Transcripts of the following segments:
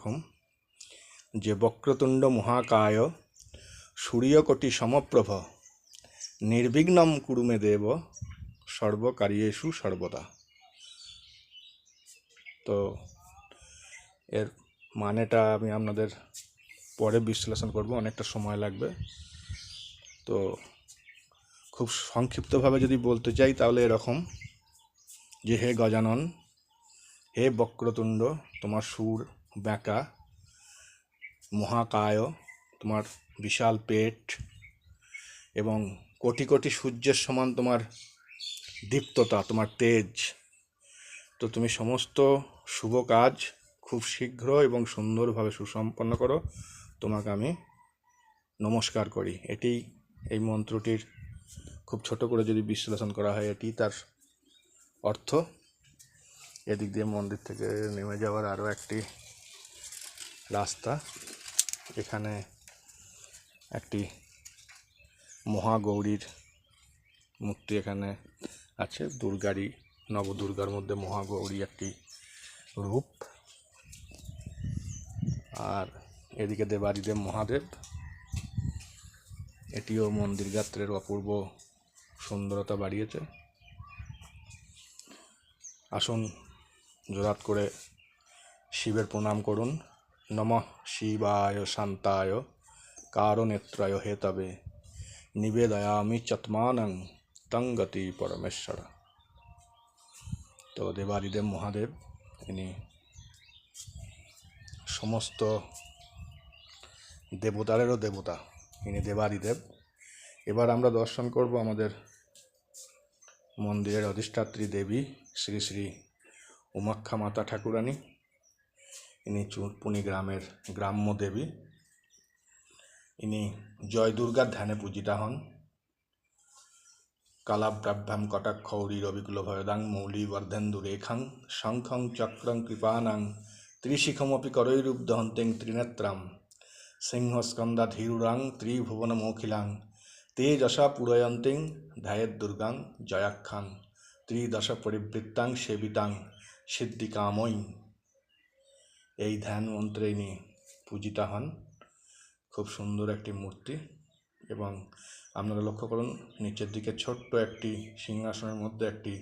এরকম যে বক্রতুণ্ড মহাকায় সূর্যকোটি সমপ্রভ নির্বিঘ্নম কুরু মে দেব সর্বকার্যেষু সর্বদা। তো এর মানেটা আমি আপনাদের পরে বিশ্লেষণ করব, অনেকটা সময় লাগবে। তো খুব সংক্ষিপ্তভাবে যদি বলতে চাই তাহলে এরকম যে হে গজানন, হে বক্রতুণ্ড, তোমার সুর বাঁকা, মহাকায়, তোমার বিশাল পেট এবং কোটি কোটি সূর্যের সমান তোমার দীপ্ততা, তোমার তেজ। তো তুমি সমস্ত শুভ কাজ খুব শীঘ্র এবং সুন্দরভাবে সুসম্পন্ন করো, তোমাকে আমি নমস্কার করি। এটি এই মন্ত্রটির খুব ছোট করে যদি বিশ্লেষণ করা হয় এটি তার অর্থ। এদিক দিয়ে মন্দির থেকে নেমে যাওয়ার আরও একটি রাস্তা। এখানে একটি মহাগৌরীর মূর্তি এখানে আছে, দুর্গারই, নবদুর্গার মধ্যে মহাগৌরী একটি রূপ। আর এদিকে দেবাদিদেব মহাদেব, এটিও মন্দির গাত্রের অপূর্ব সুন্দরতা বাড়িয়েছে। আসুন জোড়াত করে শিবের প্রণাম করুন। নমঃ শিবায় শান্তায় কারণেত্রায় হেতবে নিবেদয়ামি চত্মানং তং গতি পরমেশ্বর। তো দেবাদিদেব মহাদেব ইনি সমস্ত দেবতারেরও দেবতা, ইনি দেবাদিদেব। এবার আমরা দর্শন করব আমাদের মন্দিরের অধিষ্ঠাত্রী দেবী শ্রী শ্রী উমাখ্যা মাতা ঠাকুরানী। ইনি চুরপুনি গ্রামের গ্রাম্য দেবী। ইনি জয় দুর্গার ধ্যানে পূজিতা হন। কালাভ্রাভ্যাম কটাক্ষৌরী রবিকুল ভয়দাং মৌলি বর্ধেন্দু রেখাং শঙ্খং চক্রং কৃপানাং ত্রিশিখমপি করৈরূপ দহন্তেং ত্রিনেত্রাম সিংহস্কন্দা ধীরুরাং ত্রিভুবনমখিলাং তেজসা পুরয়ন্তিং ধ্যায়েদ্দুর্গাং জয়াখ্যাং ত্রিদশ পরিবৃত্তাং সেবিতাং সিদ্ধিকাময়ী। এই ধ্যান মন্ত্রে ইনি পূজিতা হন। খুব সুন্দর একটি মূর্তি। এবং আপনারা লক্ষ্য করুন নিচের দিকে ছোট্ট একটি সিংহাসনের মধ্যে একটি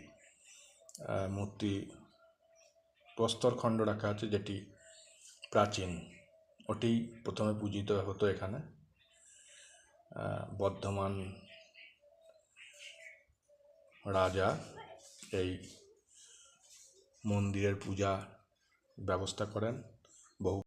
মূর্তি প্রস্তরখণ্ড রাখা আছে, যেটি প্রাচীন। ওটি প্রথমে পূজিত হতো এখানে। বর্ধমান রাজা এই মন্দিরের পূজা ব্যবস্থা করেন। বহু